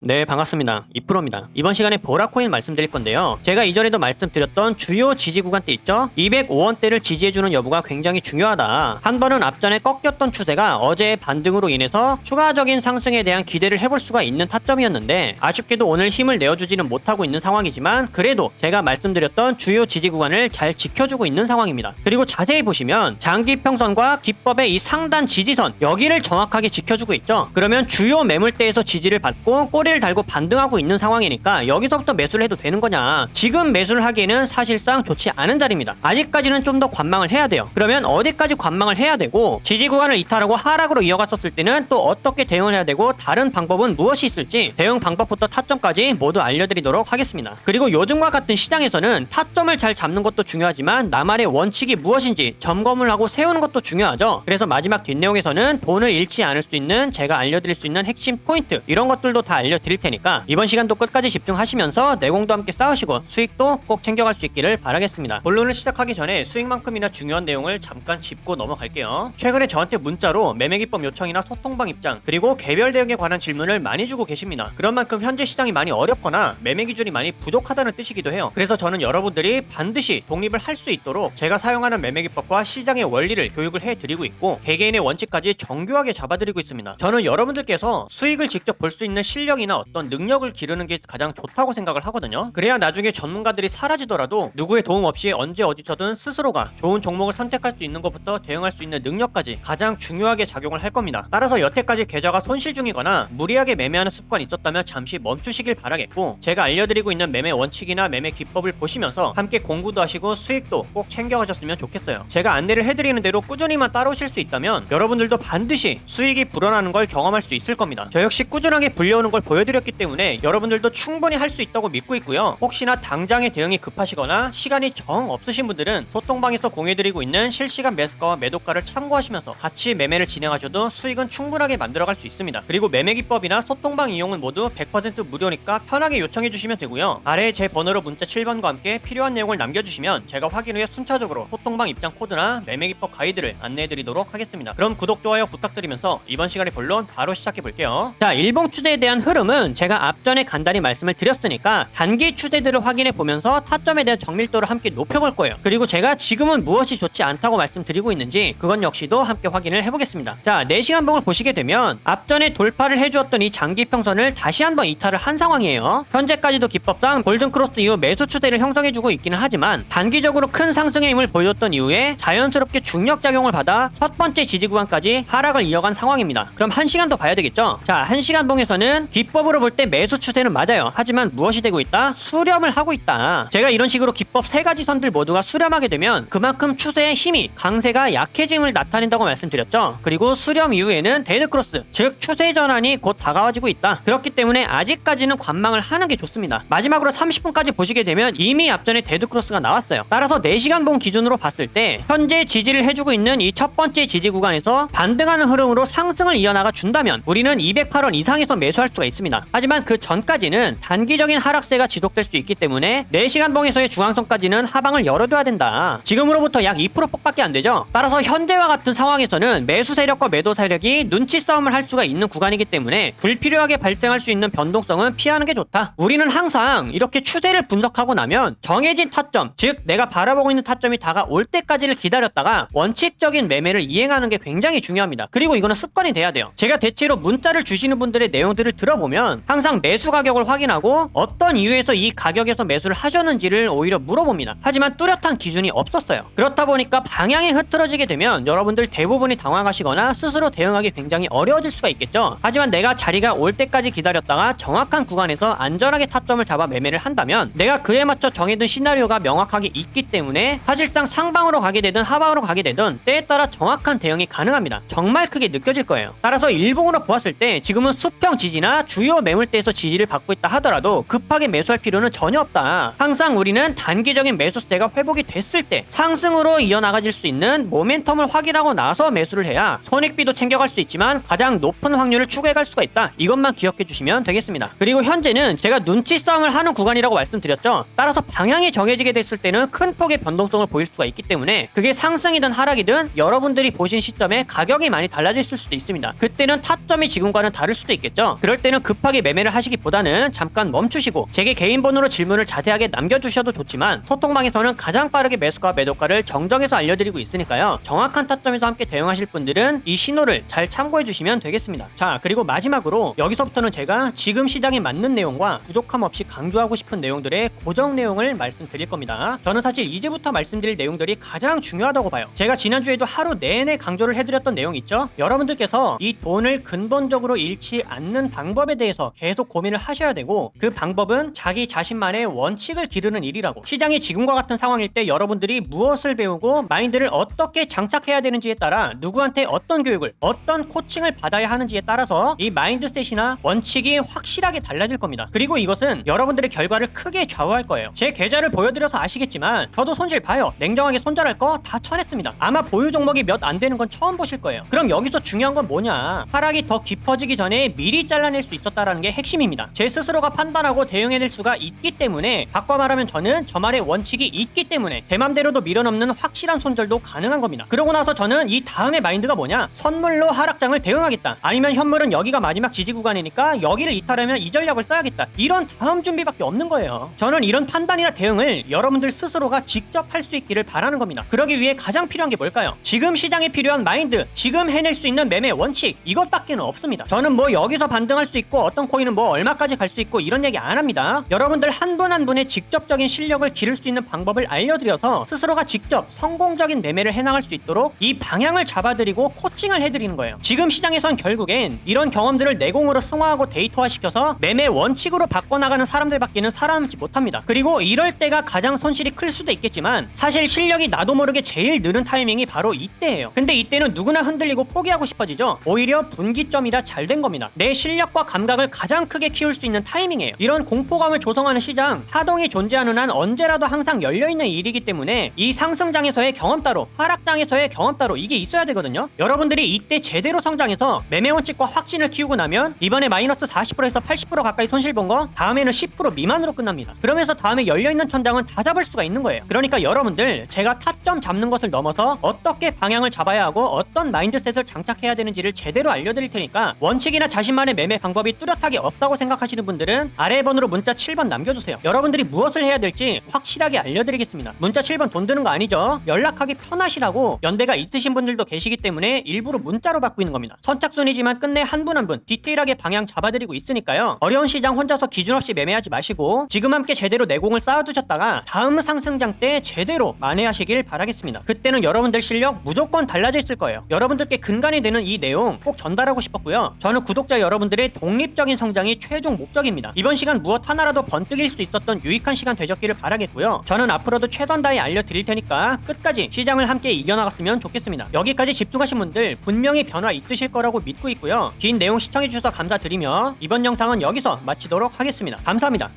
네, 반갑습니다. 이프로입니다. 이번 시간에 보라코인 말씀드릴 건데요. 제가 이전에도 말씀드렸던 주요 지지 구간대 있죠? 205원대를 지지해주는 여부가 굉장히 중요하다. 한 번은 앞전에 꺾였던 추세가 어제의 반등으로 인해서 추가적인 상승에 대한 기대를 해볼 수가 있는 타점이었는데 아쉽게도 오늘 힘을 내어주지는 못하고 있는 상황이지만 그래도 제가 말씀드렸던 주요 지지 구간을 잘 지켜주고 있는 상황입니다. 그리고 자세히 보시면 장기평선과 기법의 이 상단 지지선 여기를 정확하게 지켜주고 있죠. 그러면 주요 매물대에서 지지를 받고 꼬리를 달고 반등하고 있는 상황이니까 여기서부터 매수를 해도 되는 거냐. 지금 매수를 하기에는 사실상 좋지 않은 자리입니다. 아직까지는 좀 더 관망을 해야 돼요. 그러면 어디까지 관망을 해야 되고 지지 구간을 이탈하고 하락으로 이어갔었을 때는 또 어떻게 대응을 해야 되고 다른 방법은 무엇이 있을지 대응 방법부터 타점까지 모두 알려드리도록 하겠습니다. 그리고 요즘과 같은 시장에서는 타점을 잘 잡는 것도 중요하지만 나만의 원칙이 무엇인지 점검을 하고 세우는 것도 중요하죠. 그래서 마지막 뒷내용에서는 돈을 잃지 않을 수 있는 제가 알려드릴 수 있는 핵심 포인트 이런 것들도 다 알려드릴 테니까 이번 시간도 끝까지 집중하시면서 내공도 함께 쌓으시고 수익도 꼭 챙겨갈 수 있기를 바라겠습니다. 본론을 시작하기 전에 수익만큼이나 중요한 내용을 잠깐 짚고 넘어갈게요. 최근에 저한테 문자로 매매기법 요청이나 소통방 입장 그리고 개별 대응에 관한 질문을 많이 주고 계십니다. 그런 만큼 현재 시장이 많이 어렵거나 매매 기준이 많이 부족하다는 뜻이기도 해요. 그래서 저는 여러분들이 반드시 독립을 할 수 있도록 제가 사용하는 매매기법과 시장의 원리를 교육을 해드리고 있고 개개인의 원칙까지 정교하게 잡아드리고 있습니다. 저는 여러분들께서 수익을 직접 볼 수 있는 실력이나 어떤 능력을 기르는 게 가장 좋다고 생각을 하거든요. 그래야 나중에 전문가들이 사라지더라도 누구의 도움 없이 언제 어디서든 스스로가 좋은 종목을 선택할 수 있는 것부터 대응할 수 있는 능력까지 가장 중요하게 작용을 할 겁니다. 따라서 여태까지 계좌가 손실 중이거나 무리하게 매매하는 습관이 있었다면 잠시 멈추시길 바라겠고 제가 알려드리고 있는 매매 원칙이나 매매 기법을 보시면서 함께 공부도 하시고 수익도 꼭 챙겨가셨으면 좋겠어요. 제가 안내를 해드리는 대로 꾸준히만 따라오실 수 있다면 여러분들도 반드시 수익이 불어나는 걸 경험할 수 있을 겁니다. 저 역시 꾸준하게 불려오는 걸 보여드렸기 때문에 여러분들도 충분히 할 수 있다고 믿고 있고요. 혹시나 당장의 대응이 급하시거나 시간이 정 없으신 분들은 소통방에서 공유해드리고 있는 실시간 매수가와 매도가를 참고하시면서 같이 매매를 진행하셔도 수익은 충분하게 만들어갈 수 있습니다. 그리고 매매 기법이나 소통방 이용은 모두 100% 무료니까 편하게 요청해 주시면 되고요. 아래에 제 번호로 문자 7번과 함께 필요한 내용을 남겨주시면 제가 확인 후에 순차적으로 소통방 입장 코드나 매매 기법 가이드를 안내해 드리도록 하겠습니다. 그럼 구독, 좋아요 부탁드리면서 이번 시간의 본론 바로 시작해 볼게요. 자, 일봉 추세에 대한 흐름은 제가 앞전에 간단히 말씀을 드렸으니까 단기 추세들을 확인해 보면서 타점에 대한 정밀도를 함께 높여볼 거예요. 그리고 제가 지금은 무엇이 좋지 않다고 말씀드리고 있는지 그건 역시도 함께 확인을 해보겠습니다. 자, 4시간봉을 보시게 되면 앞전에 돌파를 해주었던 이 장기평선을 다시 한번 이탈을 한 상황이에요. 현재까지도 기법상 골든크로스 이후 매수 추세를 형성해주고 있기는 하지만 단기적으로 큰 상승의 힘을 보여줬던 이후에 자연스럽게 중력작용을 받아 첫 번째 지지구간까지 하락을 이어간 상황입니다. 그럼 1시간 더 봐야 되겠죠? 자, 1시간봉에서는 기법으로 볼 때 매수 추세는 맞아요. 하지만 무엇이 되고 있다? 수렴을 하고 있다. 제가 이런 식으로 기법 3가지 선들 모두가 수렴하게 되면 그만큼 추세의 힘이 강세가 약해짐을 나타낸다고 말씀드렸죠. 그리고 수렴 이후에는 데드크로스, 즉 추세 전환이 곧 다가와지고 있다. 그렇기 때문에 아직까지는 관망을 하는 게 좋습니다. 마지막으로 30분까지 보시게 되면 이미 앞전에 데드크로스가 나왔어요. 따라서 4시간봉 기준으로 봤을 때 현재 지지를 해주고 있는 이 첫 번째 지지 구간에서 반등하는 흐름으로 상승을 이어나가 준다면 우리는 208원 이상에서 매수할 수가 있습니다. 하지만 그 전까지는 단기적인 하락세가 지속될 수 있기 때문에 4시간봉에서의 중앙선까지는 하방을 열어둬야 된다. 지금으로부터 약 2%밖에 안 되죠. 따라서 현재와 같은 상황에서는 매수 세력과 매도 세력이 눈치 싸움을 할 수가 있는 구간이기 때문에 불필요하게 발생할 수 있는 변동성은 피하는 게 좋다. 우리는 항상 이렇게 추세를 분석하고 나면 정해진 타점, 즉 내가 바라보고 있는 타점이 다가올 때까지를 기다렸다가 원칙적인 매매를 이행하는 게 굉장히 중요합니다. 그리고 이거는 습관이 돼야 돼요. 제가 대체로 문자를 주시는 분들의 내용들을 들어보면 항상 매수 가격을 확인하고 어떤 이유에서 이 가격에서 매수를 하셨는지를 오히려 물어봅니다. 하지만 뚜렷한 기준이 없었어요. 그렇다 보니까 방향이 흐트러지게 되면 여러분들 대부분이 당황하시거나 스스로 대응하기 굉장히 어려워질 수가 있겠죠. 하지만 내가 자리가 올 때까지 기다렸다가 정확한 구간에서 안전하게 타점을 잡아 매매를 한다면 내가 그에 맞춰 정해둔 시나리오가 명확하게 있기 때문에 사실상 상방으로 가게 되든 하방으로 가게 되든 때에 따라 정확한 대응이 가능합니다. 정말 크게 느껴질 거예요. 따라서 일봉으로 보았을 때 지금은 수평 지지나 주요 매물대에서 지지를 받고 있다 하더라도 급하게 매수할 필요는 전혀 없다. 항상 우리는 단기적인 매수세가 회복이 됐을 때 상승으로 이어나가질 수 있는 모멘텀을 확인하고 나서 매수를 해야 손익비도 챙겨갈 수 있지만 가장 높은 확률을 추구해갈 수가 있다. 이것만 기억해 주시면 되겠습니다. 그리고 현재는 제가 눈치 싸움을 하는 구간이라고 말씀드렸죠. 따라서 방향이 정해지게 됐을 때는 큰 폭의 변동성을 보일 수가 있기 때문에 그게 상승이든 하락이든 여러분들이 보신 시점에 가격이 많이 달라질 수도 있습니다. 그때는 타점이 지금과는 다를 수도 있겠죠. 그럴 때는 급하게 매매를 하시기보다는 잠깐 멈추시고 제게 개인 번호로 질문을 자세하게 남겨주셔도 좋지만 소통방에서는 가장 빠르게 매수가 매도가를 정정해서 알려드리고 있으니까요. 정확한 타점에서 함께 대응하실 분들은 이 신호를 잘 참고해 주시면 되겠습니다. 자, 그리고 마지막으로 여기서부터는 제가 지금 시장에 맞는 내용과 부족함 없이 강조하고 싶은 내용들의 고정 내용을 말씀드릴 겁니다. 저는 사실 이제부터 말씀드릴 내용들이 가장 중요하다고 봐요. 제가 지난주에도 하루 내내 강조를 해드렸던 내용 있죠? 여러분들께서 이 돈을 근본적으로 잃지 않는 방법에 대해서 계속 고민을 하셔야 되고, 그 방법은 자기 자신만의 원칙을 기르는 일이라고. 시장이 지금과 같은 상황일 때 여러분들이 무엇을 배우고 마인드를 어떻게 장착해야 되는지에 따라 누구한테 어떤 교육을, 어떤 코칭을 받아야 하는지에 따라서 이 마인드셋이나 원칙이 확실하게 달라질 겁니다. 그리고 이것은 여러분들의 결과를 크게 좌우할 거예요. 제 계좌를 보여드려서 아시겠지만 저도 손실 봐요. 냉정하게 손절할 거 다 쳐냈습니다. 아마 보유 종목이 몇 안 되는 건 처음 보실 거예요. 그럼 여기서 중요한 건 뭐냐? 하락이 더 깊어지기 전에 미리 잘라낼 수 있었다라는 게 핵심입니다. 제 스스로가 판단하고 대응해낼 수가 있기 때문에, 바꿔 말하면 저는 저만의 원칙이 있기 때문에 제 맘대로도 밀어넘는 확실한 손절도 가능한 겁니다. 그러고 나서 저는 이 다음에 마인드가 뭐냐? 선물로 하락장을 대응하겠다. 아니면 현물은 여기가 마지막 지지 구간이니까 여기를 이탈하면 이 전략을 써야겠다. 이런 다음 준비밖에 없는 거예요. 저는 이런 판단이나 대응을 여러분들 스스로가 직접 할 수 있기를 바라는 겁니다. 그러기 위해 가장 필요한 게 뭘까요? 지금 시장에 필요한 마인드, 지금 해낼 수 있는 매매 원칙, 이것밖에는 없습니다. 저는 뭐 여기서 반등할 수 있고 어떤 코인은 뭐 얼마까지 갈 수 있고 이런 얘기 안 합니다. 여러분들 한 분 한 분의 직접적인 실력을 기를 수 있는 방법을 알려드려서 스스로가 직접 성공적인 매매를 해나갈 수 있도록 이 방향을 잡아드리고 코칭을 해드리는 거예요. 지금 시장에선 결국엔 이런 경험들을 내공으로 승화하고 데이터화시켜서 매매 원칙으로 바꿔나가는 사람들밖에는 살아남지 못합니다. 그리고 이럴 때가 가장 손실이 클 수도 있겠지만 사실 실력이 나도 모르게 제일 느는 타이밍이 바로 이때예요. 근데 이때는 누구나 흔들리고 포기하고 싶어지죠. 오히려 분기점이라 잘 된 겁니다. 내 실력과 감각을 가장 크게 키울 수 있는 타이밍이에요. 이런 공포감을 조성하는 시장, 하동이 존재하는 한 언제라도 항상 열려있는 일이기 때문에 이 상승장에서의 경험 따로, 하락장에서의 경험 따로, 이게 있어야 되거든요. 여러분들이 이때 제대로 성장해서 매매 원칙과 확신을 키우고 나면 이번에 마이너스 40%에서 80% 가까이 손실 본 거 다음에는 10% 미만으로 끝납니다. 그러면서 다음에 열려있는 천장은 다 잡을 수가 있는 거예요. 그러니까 여러분들, 제가 타점 잡는 것을 넘어서 어떻게 방향을 잡아야 하고 어떤 마인드셋을 장착해야 되는지를 제대로 알려드릴 테니까, 원칙이나 자신만의 매매 방법이 뚜렷하게 없다고 생각하시는 분들은 아래 번호로 문자 7번 남겨주세요. 여러분들이 무엇을 해야 될지 확실하게 알려드리겠습니다. 문자 7번 돈 드는 거 아니죠? 연락하기 편하시라고 연대가 있으신 분들도 계시기 때문에 일부러 문자로 바꾸는 겁니다. 선착순이지만 끝내 한 분 한 분 디테일하게 방향 잡아드리고 있으니까요. 어려운 시장 혼자서 기준 없이 매매하지 마시고 지금 함께 제대로 내공을 쌓아두셨다가 다음 상승장 때 제대로 만회하시길 바라겠습니다. 그때는 여러분들 실력 무조건 달라져 있을 거예요. 여러분들께 근간이 되는 이 내용 꼭 전달하고 싶었고요. 저는 구독자 여러분들의 독립적인 성장이 최종 목적입니다. 이번 시간 무엇 하나라도 번뜩일 수 있었던 유익한 시간 되셨기를 바라겠고요. 저는 앞으로도 최선 다해 알려드릴 테니까 끝까지 시장을 함께 이겨나갔으면 좋겠습니다. 여기까지 집중하신 분들 분명히 변화 있으실 거라고 믿고 있고요. 긴 내용 시청해주셔서 감사드리며 이번 영상은 여기서 마치도록 하겠습니다. 감사합니다.